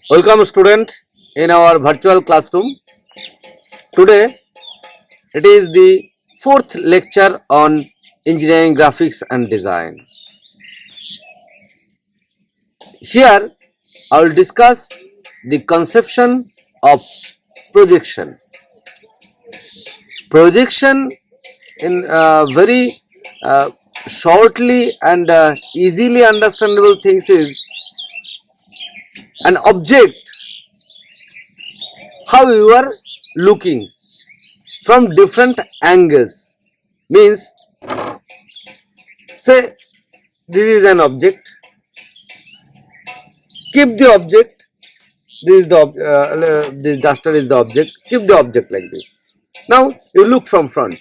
Welcome student in our virtual classroom. Today it is the fourth lecture on engineering graphics and design. Here I will discuss the conception of projection. Projection in very uh, shortly and easily understandable things is an object how you are looking from different angles means say this is an object, keep the object, this is the this duster is the object, keep the object like this. Now you look from front,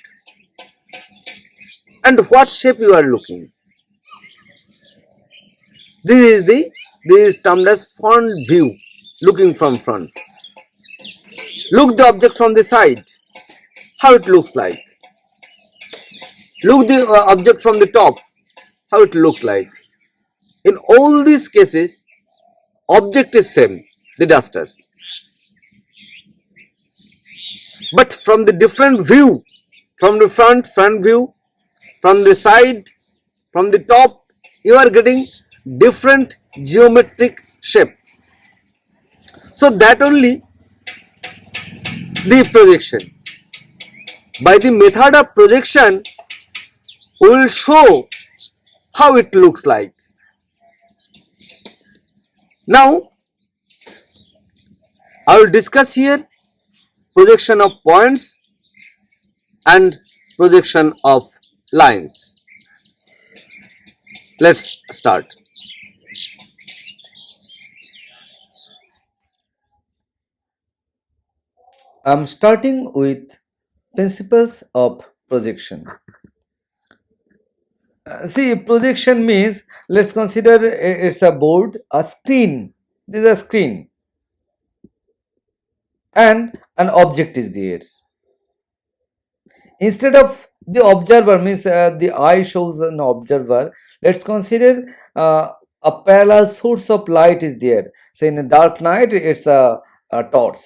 and what shape you are looking, this is termed as front view. Looking from front, look the object from the side, how it looks like. Look the object from the top, how it looks like. In all these cases object is same, the duster, but from the different view, from the front view, from the side, from the top, you are getting different geometric shape. So that only the projection. By the method of projection we will show how it looks like. Now I will discuss here projection of points and projection of lines. Let's start. I'm starting with principles of projection. See, projection means let's consider it's a board, a screen. This is a screen, and an object is there. Instead of the observer, means the eye shows an observer. Let's consider a parallel source of light is there. Say in the dark night, it's a torch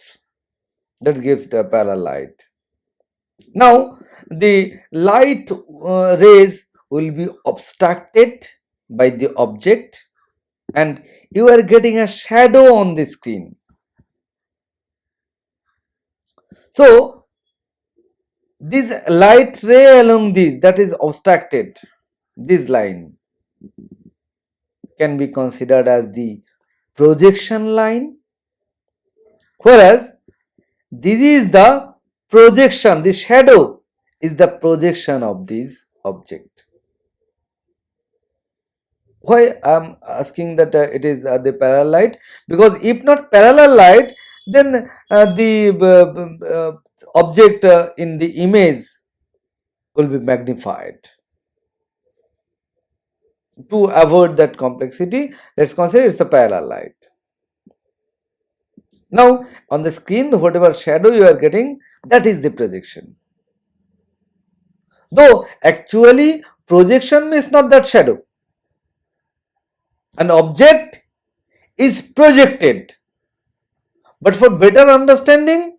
that gives the parallel light. Now, the light rays will be obstructed by the object, and you are getting a shadow on the screen. So, this light ray along this that is obstructed, this line can be considered as the projection line, whereas this is the projection, the shadow is the projection of this object. Why I'm asking that it is the parallel light? Because if not parallel light, then the object in the image will be magnified. To avoid that complexity, let's consider it's a parallel light. Now on the screen, whatever shadow you are getting, that is the projection. Though actually projection means not that shadow. An object is projected, but for better understanding,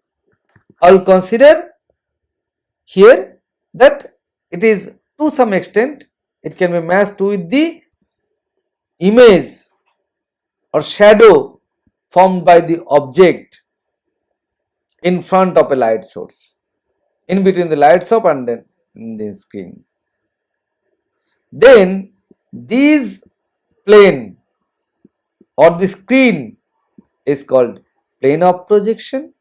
I will consider here that it is to some extent it can be matched with the image or shadow formed by the object in front of a light source, in between the light source and then the screen. Then this plane or the screen is called plane of projection.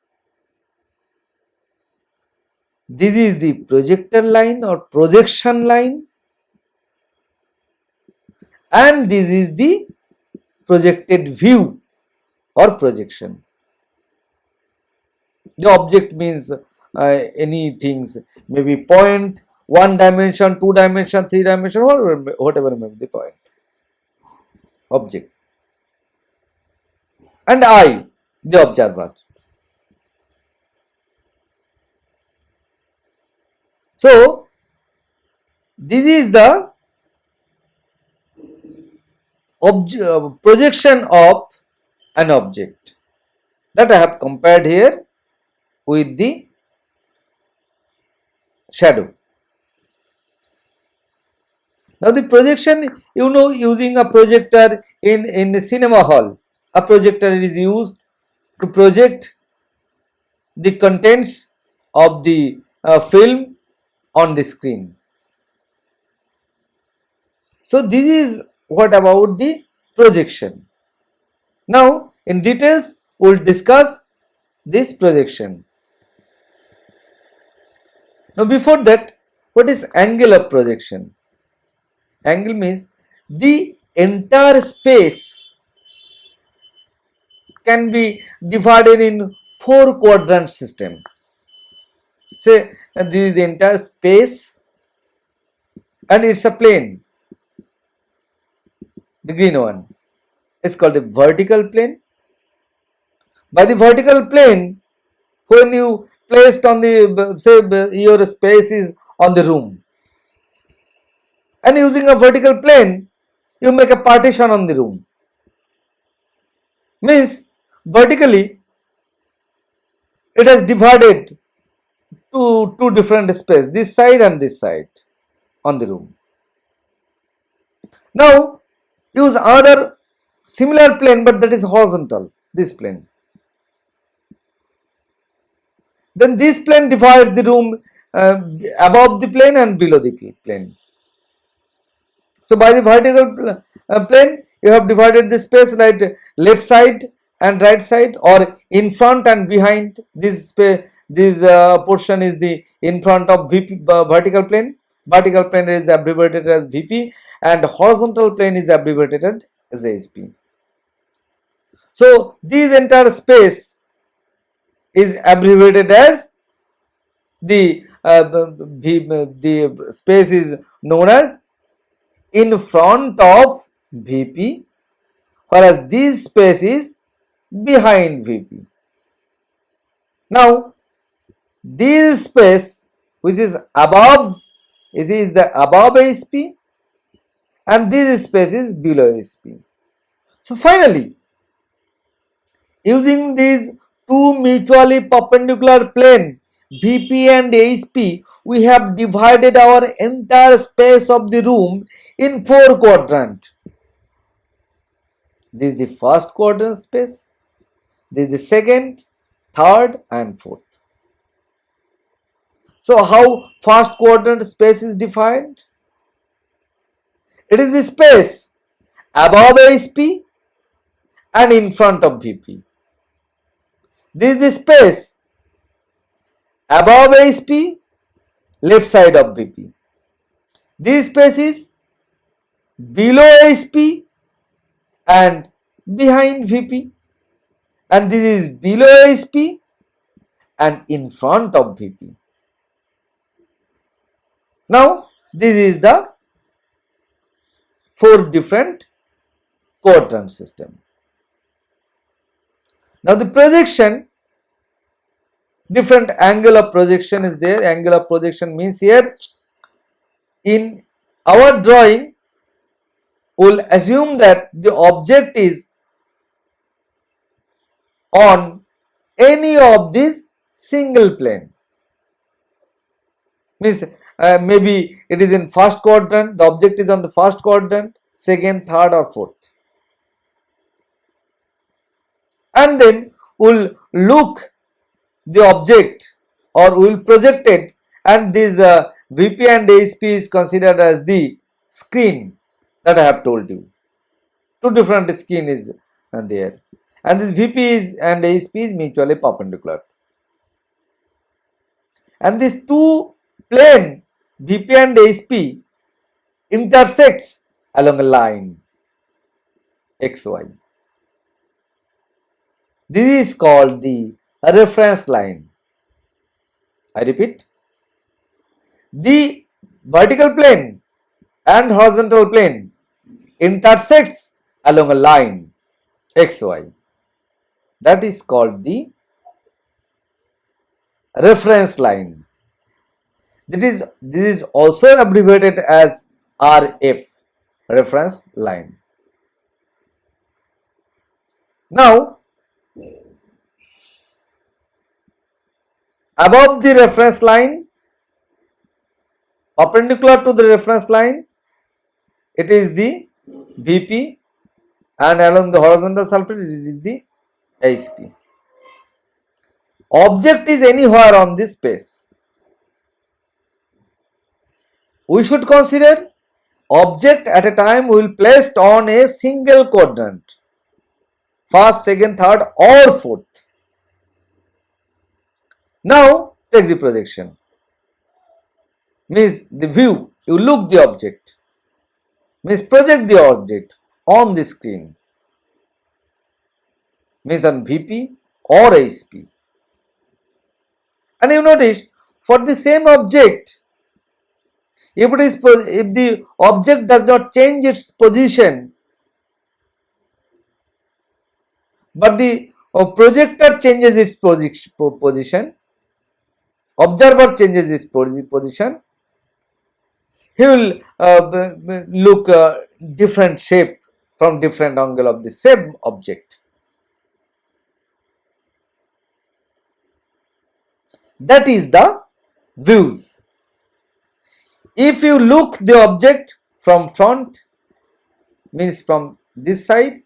This is the projector line or projection line, and this is the projected view or projection. The object means any things, maybe point, one dimension, two dimension, three dimension, whatever may be the point. Object. And I, the observer. So, this is the projection of an object. that I have compared here with the shadow. Now the projection, using a projector in the cinema hall, a projector is used to project the contents of the film on the screen. So this is what about the projection. Now in details we will discuss this projection. Now before that, what is angle of projection? Angle means the entire space can be divided in 4-quadrant system. Say this is the entire space and it's a plane. The green one is called the vertical plane. By the vertical plane, when you placed on the, say your space is on the room, and using a vertical plane you make a partition on the room. Means vertically it has divided to two different space, this side and this side on the room. Now use other similar plane, but that is horizontal, this plane. Then this plane divides the room above the plane and below the plane. So by the vertical plane you have divided the space like left side and right side, or in front and behind. This portion is the in front of VP, vertical plane. Vertical plane is abbreviated as VP and horizontal plane is abbreviated as ASP. So this entire space is abbreviated as the space is known as in front of VP, whereas this space is behind VP. Now this space which is above is the above ASP and this space is below ASP. So finally, using these two mutually perpendicular plane VP and ASP, we have divided our entire space of the room in 4 quadrants. This is the first quadrant space, this is the second, third and fourth. So how first quadrant space is defined? It is the space above ASP and in front of VP. This is the space above ASP, left side of VP. This space is below ASP and behind VP, and this is below ASP and in front of VP. Now this is the 4 different quadrant system. Now the projection, different angle of projection is there. Angle of projection means here in our drawing we'll assume that the object is on any of these single plane. Means maybe it is in first quadrant, the object is on the first quadrant, second, third or fourth. And then we'll look the object or we'll project it, and this VP and ASP is considered as the screen that I have told you. 2 different screen is there, and this VP is and ASP is mutually perpendicular. And these 2 plane VP and ASP intersects along a line XY. This is called the reference line. I repeat, the vertical plane and horizontal plane intersects along a line XY. That is called the reference line. This is also abbreviated as RF, reference line. Now above the reference line, perpendicular to the reference line, it is the VP, and along the horizontal surface it is the HP. Object is anywhere on this space. We should consider object at a time will placed on a single quadrant, first, second, third or fourth. Now take the projection, means the view, you look the object, means project the object on the screen, means on VP or HP. And you notice for the same object, if the object does not change its position, but the projector changes its position, observer changes its position, he will look different shape from different angle of the same object. That is the views. If you look the object from front, means from this side,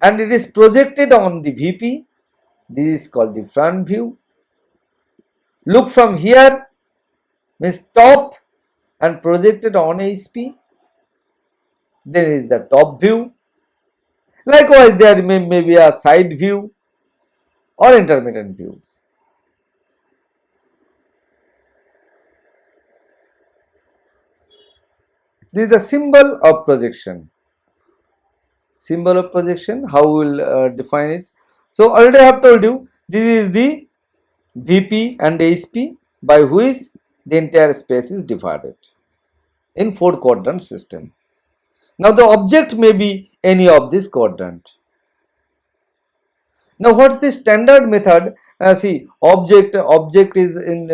and it is projected on the VP, this is called the front view. Look from here, means top and projected on HP, there is the top view. Likewise, there may be a side view or intermittent views. This is the symbol of projection. Symbol of projection, how we will define it. So already I have told you, this is the VP and HP by which the entire space is divided in 4 quadrant system. Now the object may be any of this quadrant. Now what is the standard method? See, object is in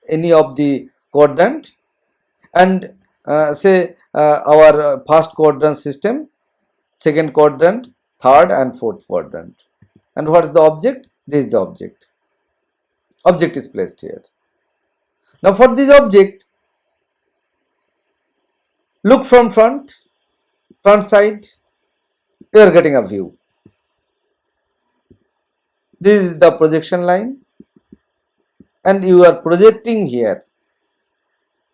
any of the quadrant, and say our first quadrant system, second quadrant, third and fourth quadrant. And what is the object? This is the object. Object is placed here. Now for this object, look from front side, you are getting a view. This is the projection line, and you are projecting here,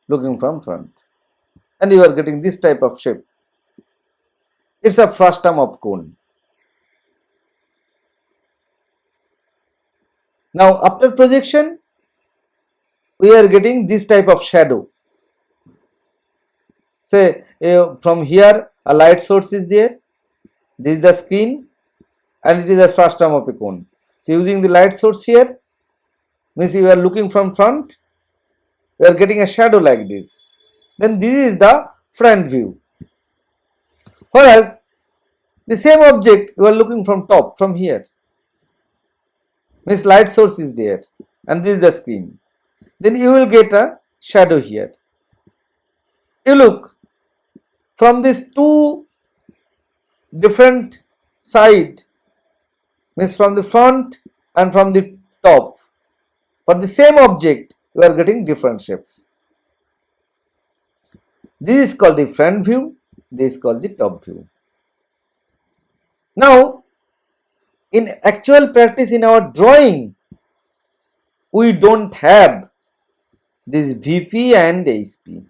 looking from front, and you are getting this type of shape. It's a frustum of cone. Now after projection, we are getting this type of shadow. Say from here a light source is there, this is the screen, and it is a frustum of a cone. So using the light source here, means you are looking from front, you are getting a shadow like this. Then this is the front view. Whereas the same object you are looking from top, from here, means light source is there and this is the screen. Then you will get a shadow here. You look from these 2 different side, means from the front and from the top, for the same object you are getting different shapes. This is called the front view, this is called the top view. Now in actual practice, in our drawing, we don't have this VP and HP,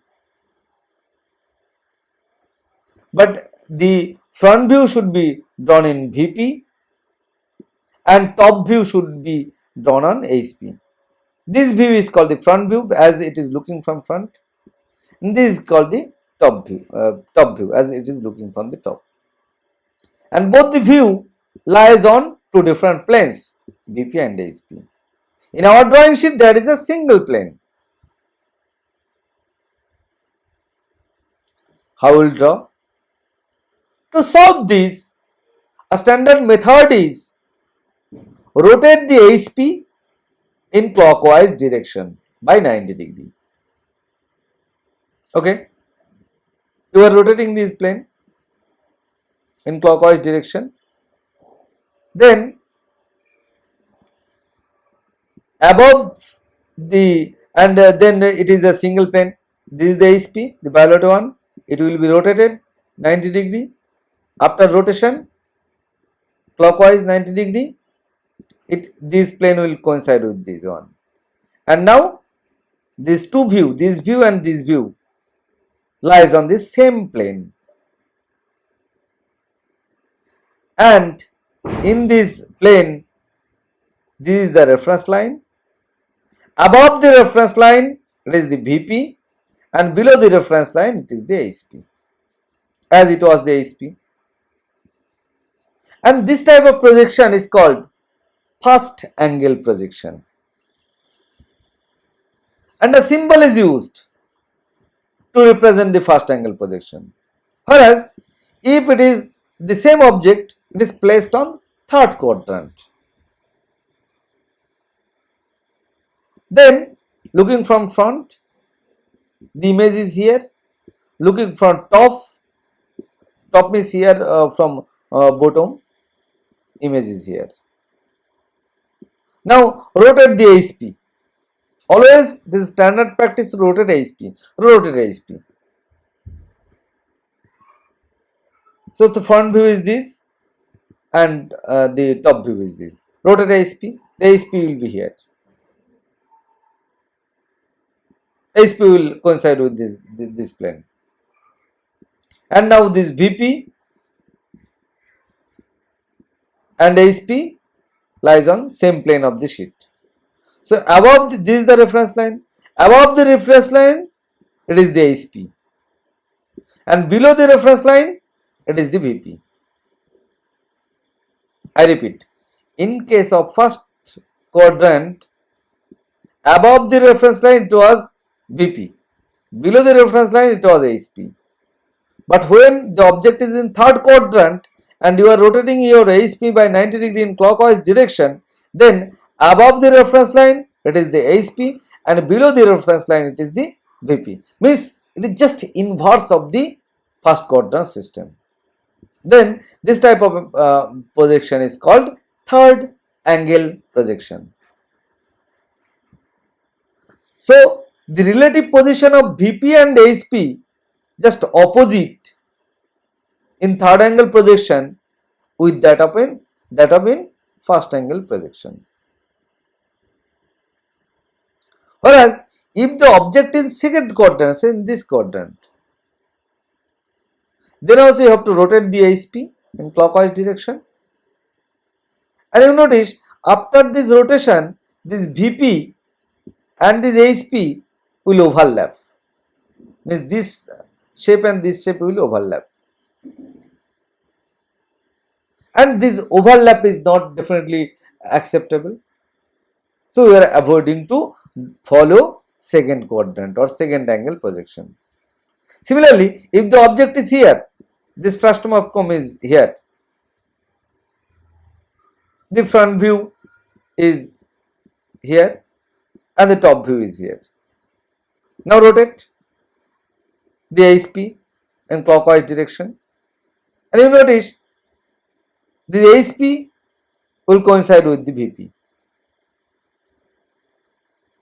but the front view should be drawn in VP and top view should be drawn on HP. This view is called the front view as it is looking from front, and this is called the top view as it is looking from the top. And both the view lies on 2 different planes, VP and HP. In our drawing sheet, there is a single plane. How we will draw? To solve this, a standard method is rotate the HP in clockwise direction by 90 degree. Okay, you are rotating this plane in clockwise direction. Then above the, and then it is a single plane. This is the HP, the violet one. It will be rotated 90 degree. After rotation clockwise 90 degree, this plane will coincide with this one. And now these two view, this view and this view, lies on the same plane. And in this plane, this is the reference line. Above the reference line, it is the VP, and below the reference line, it is the HP, as it was the HP. And this type of projection is called first angle projection. And a symbol is used to represent the first angle projection. Whereas, if it is the same object, it is placed on third quadrant. Then, looking from front, the image is here. Looking from top means here, from bottom, image is here. Now, rotate the HP. Always it is standard practice to rotate HP. Rotate HP. So the front view is this, and the top view is this. Rotate HP. The HP will be here. HP will coincide with this plane. And now this VP and HP lies on same plane of the sheet. So above this is the reference line. Above the reference line, it is the HP, and below the reference line, it is the VP. I repeat, in case of first quadrant, above the reference line it was VP, below the reference line it was HP. But when the object is in third quadrant and you are rotating your HP by 90 degree in clockwise direction, then above the reference line it is the HP, and below the reference line it is the VP. Means it is just inverse of the first quadrant system. Then this type of projection is called third angle projection. So the relative position of VP and HP just opposite in third angle projection with that of in first angle projection. Whereas if the object is second quadrant, say in this quadrant, then also you have to rotate the HP in clockwise direction. And you notice after this rotation, this VP and this HP will overlap. Means this shape and this shape will overlap. And this overlap is not definitely acceptable. So we are avoiding to follow second quadrant or second angle projection. Similarly, if the object is here, this frustum outcome is here, the front view is here and the top view is here. Now rotate the HP in clockwise direction, and you notice the HP will coincide with the VP.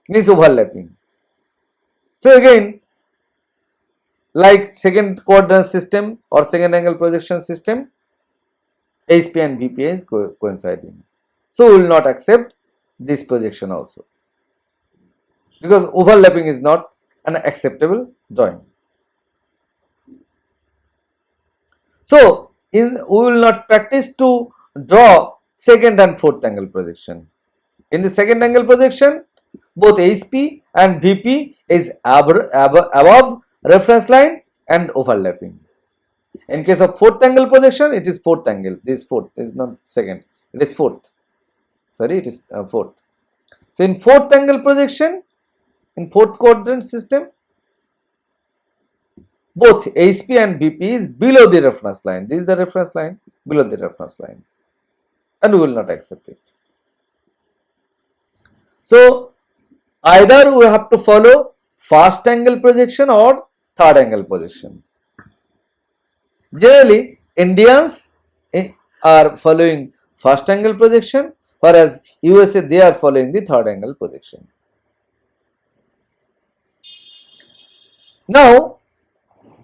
Means overlapping. So again, like second quadrant system or second angle projection system, HP and VP is coinciding. So we will not accept this projection also, because overlapping is not an acceptable drawing. So we will not practice to draw second and fourth angle projection. In the second angle projection, both HP and VP is above reference line and overlapping. In case of fourth angle projection, it is fourth angle. This fourth is not second, it is fourth. Sorry, it is fourth. So in fourth angle projection, in fourth quadrant system, both HP and VP is below the reference line. This is the reference line, below the reference line, and we will not accept it. So either we have to follow first angle projection or third angle projection. Generally, Indians are following first angle projection, whereas USA they are following the third angle projection. Now,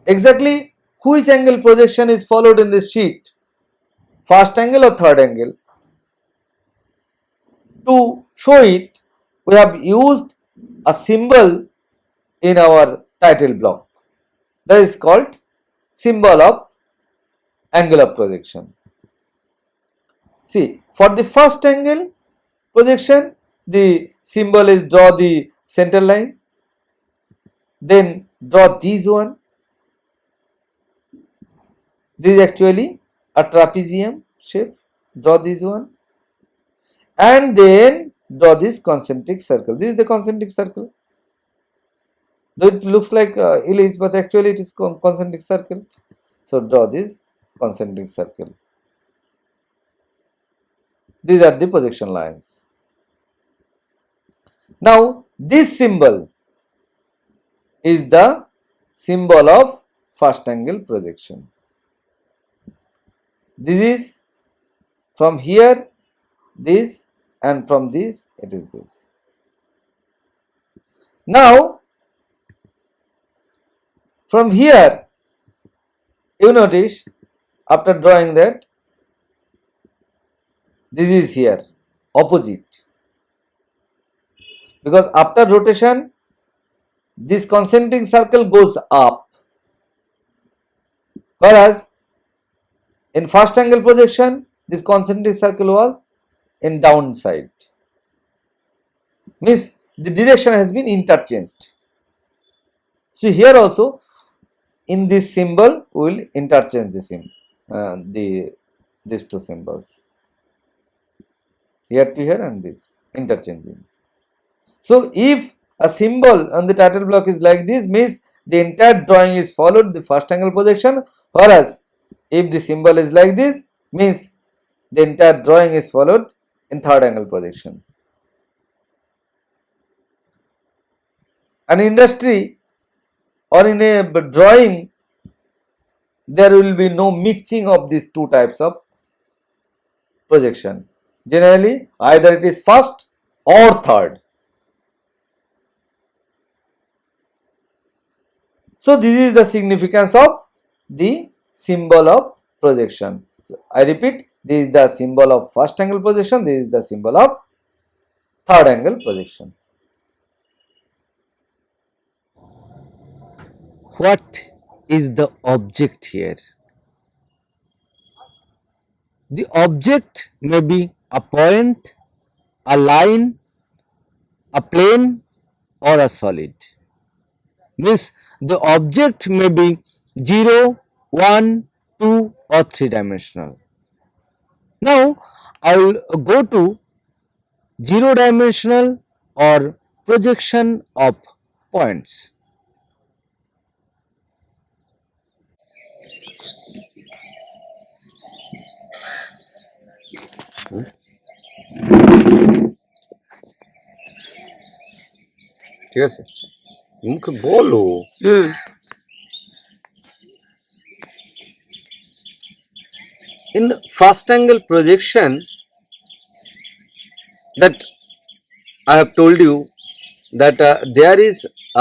exactly which angle projection is followed in this sheet, first angle or third angle? To show it, we have used a symbol in our title block that is called symbol of angle of projection. See, for the first angle projection, the symbol is draw the center line, then draw this one. This is actually a trapezium shape. Draw this one, and then draw this concentric circle. This is the concentric circle. Though it looks like ellipse, but actually it is concentric circle. So draw this concentric circle. These are the projection lines. Now this symbol is the symbol of first angle projection. This is from here, this, and from this it is this. Now from here you notice after drawing that this is here opposite, because after rotation this concentric circle goes up, whereas in first angle projection this concentric circle was in downside, means the direction has been interchanged. So here also in this symbol we will interchange these two symbols, here to here and this interchanging. So if a symbol on the title block is like this, means the entire drawing is followed the first angle projection, whereas if the symbol is like this, means the entire drawing is followed in third angle projection. An industry or in a drawing, there will be no mixing of these two types of projection. Generally, either it is first or third. So this is the significance of the symbol of projection. So I repeat, this is the symbol of first angle projection, this is the symbol of third angle projection. What is the object here? The object may be a point, a line, a plane, or a solid. Means the object may be 0, 1, 2 or 3 dimensional. Now I will go to 0 dimensional or projection of points. ঠিক আছে মুখে বলো in first angle projection that I have told you that there is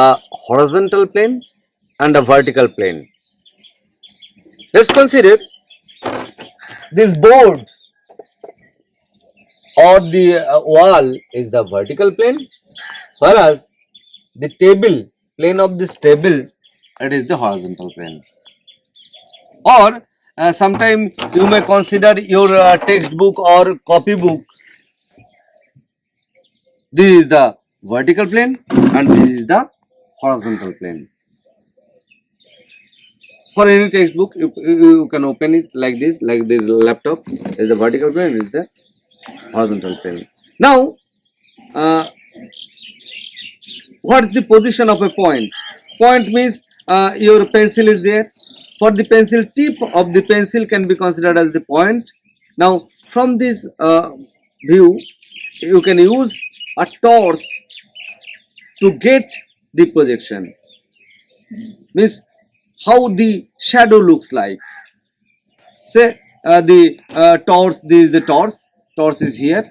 a horizontal plane and a vertical plane. Let's consider this board or the wall is the vertical plane, whereas the table plane of this table, it is the horizontal plane. Or sometime you may consider your textbook or copybook. This is the vertical plane and this is the horizontal plane. For any textbook, you can open it like this laptop. Is the vertical plane, is the horizontal plane. Now, what is the position of a point? Point means your pencil is there. For the pencil, tip of the pencil can be considered as the point. Now, from this view, you can use a torch to get the projection. Means how the shadow looks like. Say the torch, this is the torch. Torch is here.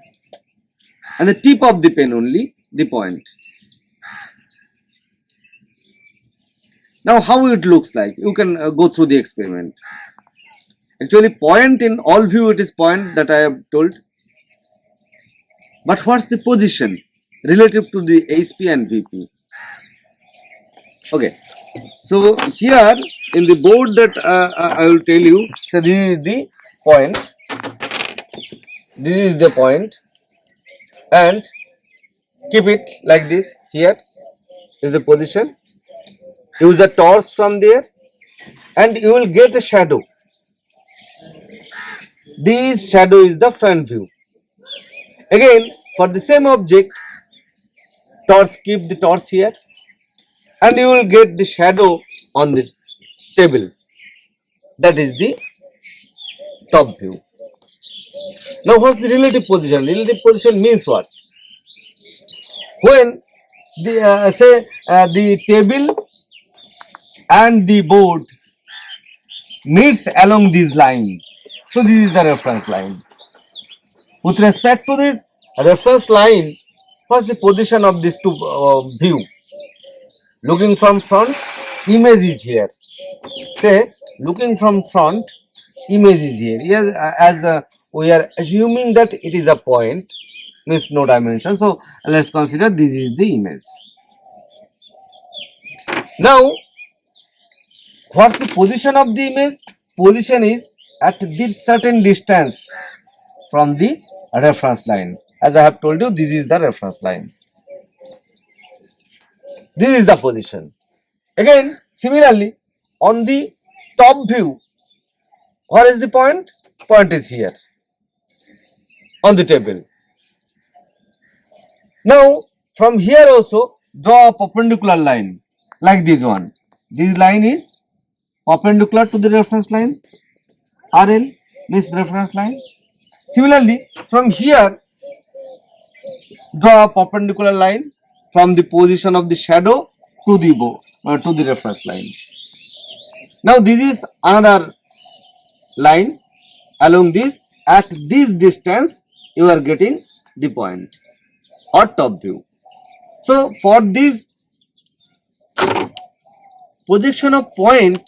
and the tip of the pen only the point. Now how it looks like, you can go through the experiment. Actually point in all view it is point that I have told, but what's the position relative to the HP and VP? Okay, so here in the board that I will tell you, so this is the point, this is the point, and keep it like this. Here is the position, use a torch from there and you will get a shadow. This shadow is the front view. Again for the same object, torch, keep the torch here and you will get the shadow on the table. That is the top view. Now what's the relative position? Relative position means what? When the the table and the board meets along this line, so this is the reference line. With respect to this reference line, what's the position of these two view? Looking from front, image is here. Say looking from front, image is here. Yes, as we are assuming that it is a point, means no dimension. So let's consider this is the image. Now, what's the position of the image? Position is at this certain distance from the reference line. As I have told you, this is the reference line. This is the position. Again, similarly, on the top view, where is the point? Point is here on the table. Now, from here also, draw a perpendicular line like this one. This line is perpendicular to the reference line. RL means reference line. Similarly, from here, draw a perpendicular line from the position of the shadow to the reference line. Now this is another line. Along this, at this distance, you are getting the point or top view. So for this projection of point,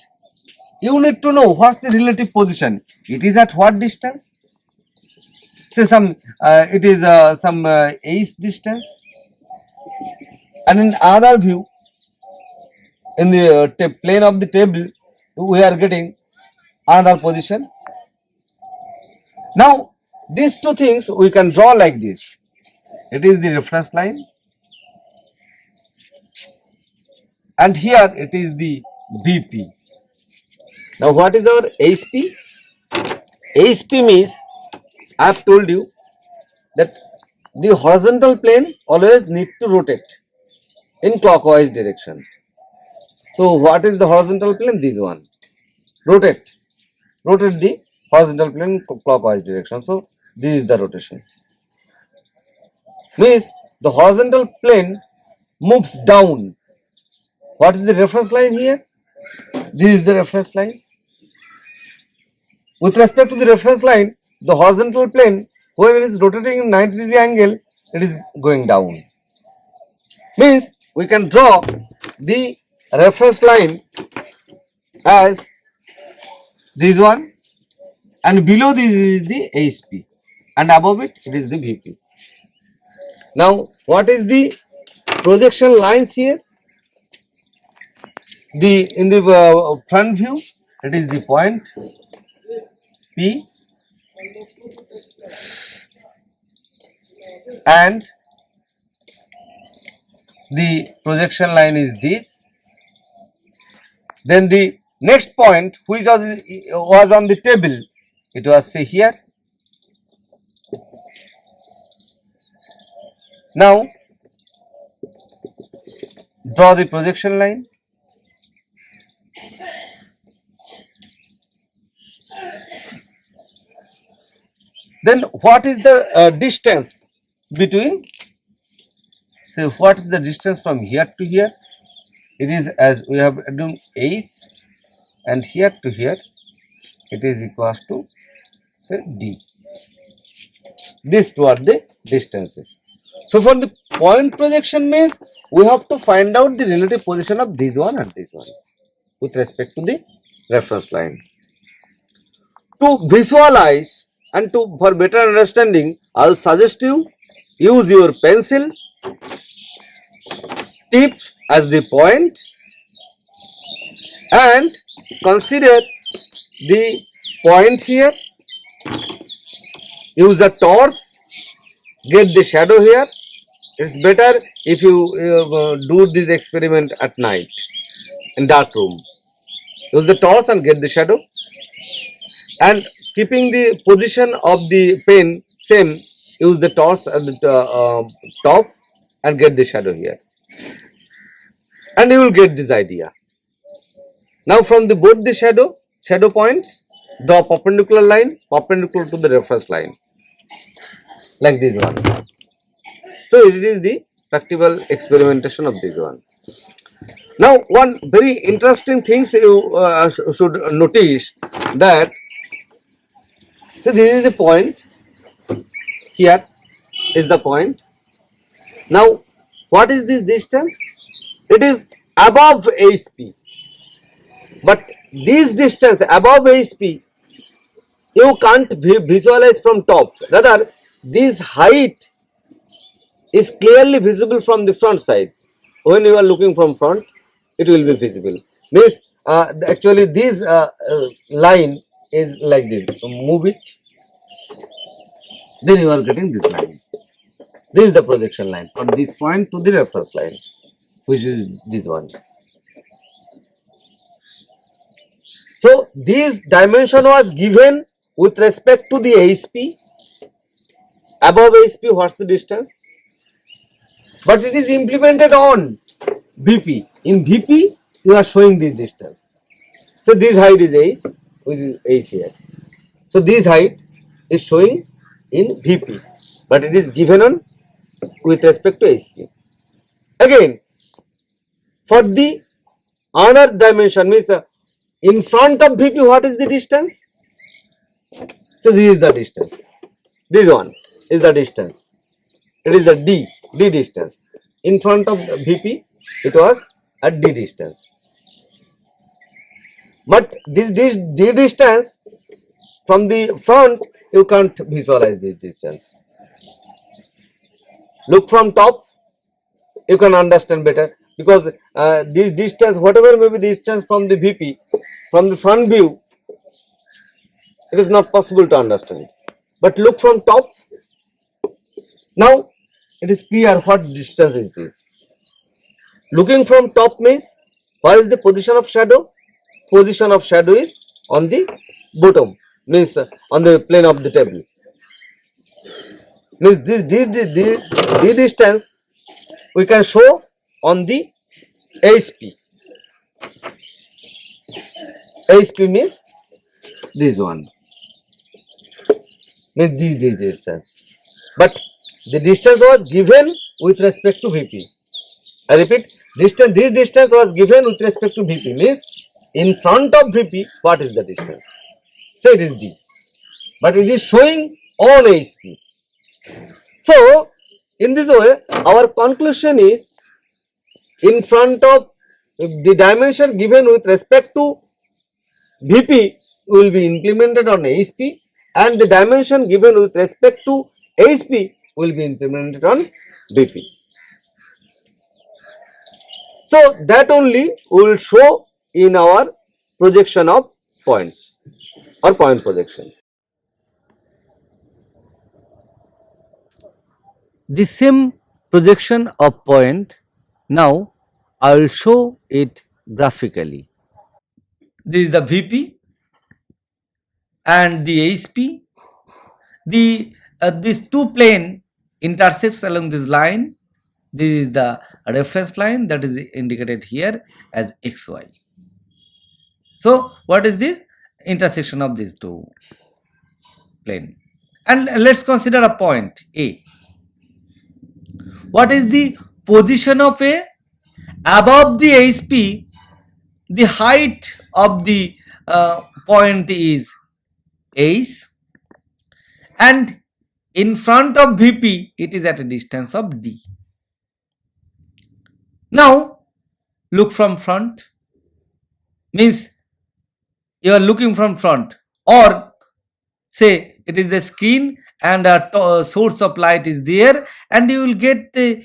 you need to know what's the relative position. It is at what distance? Say some it is some h distance, and in other view, in the plane of the table, we are getting another position. Now these two things we can draw like this. It is the reference line, and here it is the BP. Now what is our HP? HP means, I have told you that the horizontal plane always need to rotate in clockwise direction. So what is the horizontal plane? This one. Rotate the horizontal plane clockwise direction. So this is the rotation. Means the horizontal plane moves down. What is the reference line here? This is the reference line. With respect to the reference line, the horizontal plane, when it is rotating in 90-degree angle, it is going down. Means we can draw the reference line as this one, and below this is the HP, and above it, it is the VP. Now, what is the projection lines here? In the front view, it is the point P, and the projection line is this. Then the next point, which was on the table, it was say here. Now draw the projection line. Then what is the distance between? So what is the distance from here to here? It is, as we have done, H, and here to here it is equals to say D. These two are the distances. So for the point projection means we have to find out the relative position of this one and this one with respect to the reference line. To visualize and to for better understanding, I will suggest you use your pencil tip as the point and consider the point here. Use the torch, get the shadow here. It's better if you do this experiment at night in dark room. Use the torch and get the shadow, and keeping the position of the pen same, use the torch at the top and get the shadow here, and you will get this idea. Now from the both the shadow points, draw perpendicular line perpendicular to the reference line like this one. So it is the practical experimentation of this one. Now one very interesting things you should notice that, so this is the point, here is the point. Now what is this distance? It is above HP, but this distance above HP you can't visualize from top, rather this height is clearly visible from the front side. When you are looking from front, it will be visible. Means actually this line is like this. Move it, then you are getting this line. This is the projection line from this point to the reference line, which is this one. So this dimension was given with respect to the HP. Above HP, what's the distance? But it is implemented on VP. In VP, you are showing this distance. So this height is H, which is H here. So this height is showing in VP, but it is given on with respect to HP. Again, for the another dimension means in front of VP, what is the distance? So this is the distance. This one is the distance. It is the D distance. In front of VP, it was at D distance. But this D distance from the front, you can't visualize this distance. Look from top, you can understand better, because this distance, whatever may be the distance from the VP, from the front view, it is not possible to understand. But look from top. Now it is clear what distance is this. Looking from top means what is the position of shadow? Position of shadow is on the bottom, means on the plane of the table. Means this D distance we can show on the HP. HP means this one. Means this distance. But the distance was given with respect to VP. I repeat, this distance was given with respect to VP, means in front of VP, what is the distance? So it is D. But it is showing on HP. So in this way, our conclusion is in front of the dimension given with respect to VP will be implemented on HP, and the dimension given with respect to HP will be implemented on VP. So that only we will show in our projection of points or point projection. The same projection of point, now I will show it graphically. This is the VP and the HP. These two plane intersects along this line. This is the reference line that is indicated here as XY. So what is this? Intersection of these two plane. And let's consider a point A. What is the position of A? Above the HP, the height of the point is H, and in front of VP, it is at a distance of D. Now look from front, means you are looking from front, or say it is the screen and a source of light is there, and you will get the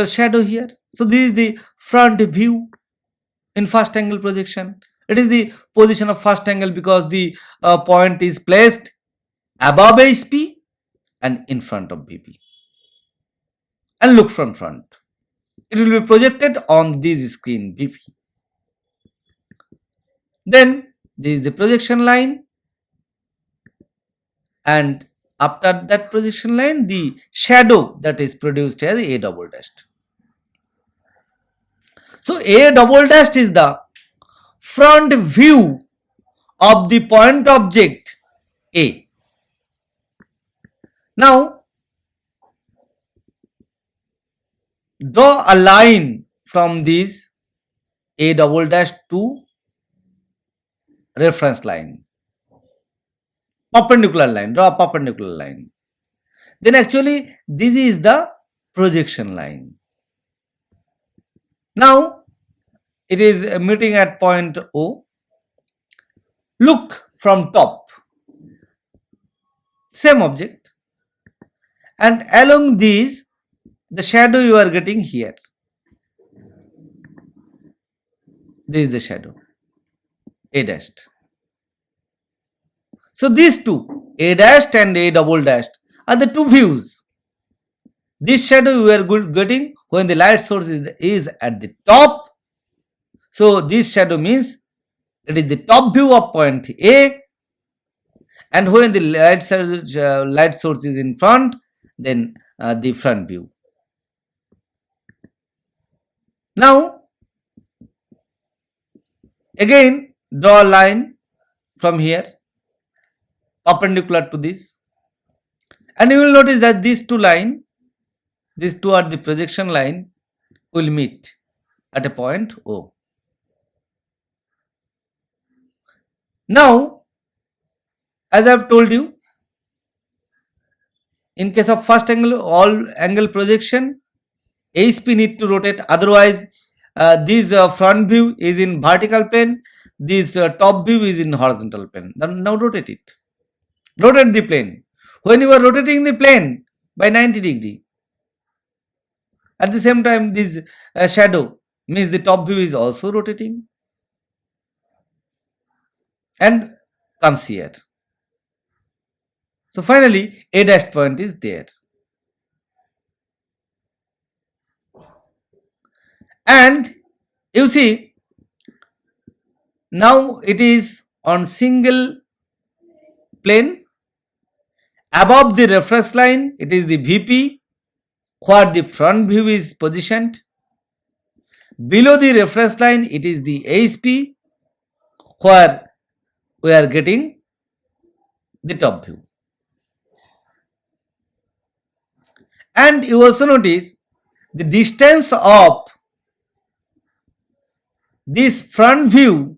shadow here. So this is the front view in first angle projection. It is the position of first angle because the point is placed above HP and in front of VP. And look from front, it will be projected on this screen VP. Then this is the projection line, and after that projection line, the shadow that is produced as A double dashed. So A double dashed is the front view of the point object A. Now draw a line from this A double dash to reference line, perpendicular line, draw a perpendicular line. Then actually this is the projection line. Now it is meeting at point O. Look from top, same object, and along these the shadow you are getting here. This is the shadow, A dashed. So these two, A dashed and A double dashed, are the two views. This shadow you are getting when the light source is at the top. So this shadow means it is the top view of point A, and when the light source is in front, then the front view. Now again draw a line from here perpendicular to this, and you will notice that these two are the projection line, will meet at a point O. Now as I have told you, in case of first angle all angle projection, HP need to rotate, otherwise this front view is in vertical plane, this top view is in horizontal plane. Now rotate it, rotate the plane. When you are rotating the plane by 90 degree, at the same time this shadow means the top view is also rotating and comes here. So finally A dash point is there. And you see, now it is on single plane. Above the reference line, it is the VP where the front view is positioned. Below the reference line, it is the ASP where we are getting the top view. And you also notice the distance of this front view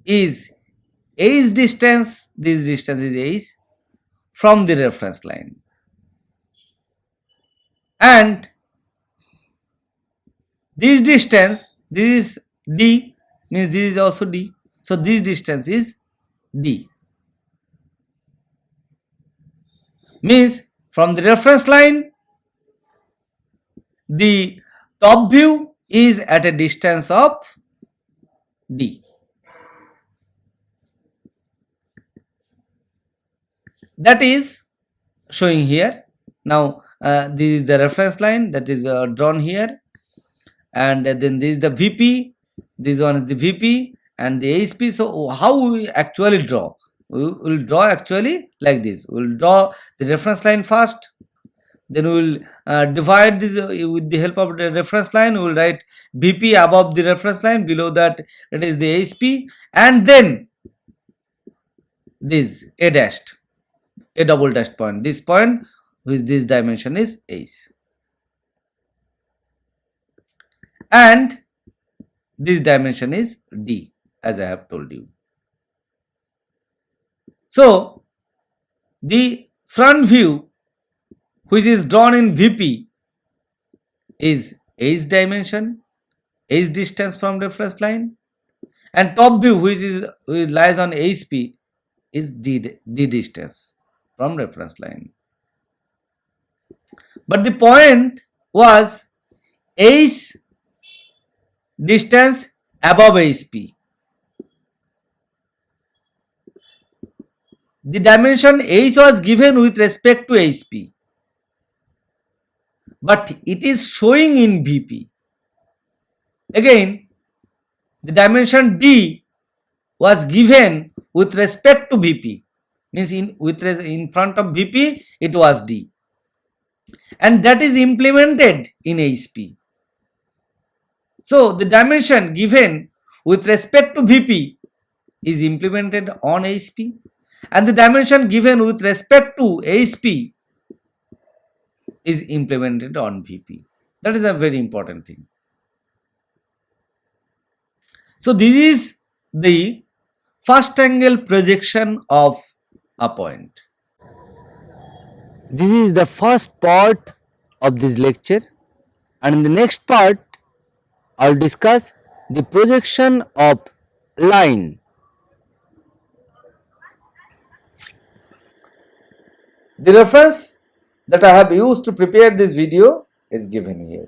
is A's distance, this distance is A's from the reference line, and this distance, this is D, means this is also D, so this distance is D, means from the reference line the top view is at a distance of D. That is showing here. Now this is the reference line that is drawn here, and then this is the VP, this one is the VP and the ASP. So how we actually draw? We will draw actually like this. We will draw the reference line first, then we will divide this with the help of the reference line. We will write VP above the reference line, below that it is the ASP, and then this A dashed, A double dash point, this point with this dimension is A's, and this dimension is D, as I have told you. So the front view which is drawn in VP is H dimension, H distance from reference line, and top view which lies on HP is D distance from reference line. But the point was H distance above HP. The dimension H was given with respect to HP, but it is showing in VP. Again, the dimension D was given with respect to VP, means in front of VP it was D, and that is implemented in HP. So the dimension given with respect to VP is implemented on HP, and the dimension given with respect to HP is implemented on VP. That is a very important thing. So this is the first angle projection of a point. This is the first part of this lecture, and in the next part I will discuss the projection of line. The reference that I have used to prepare this video is given here.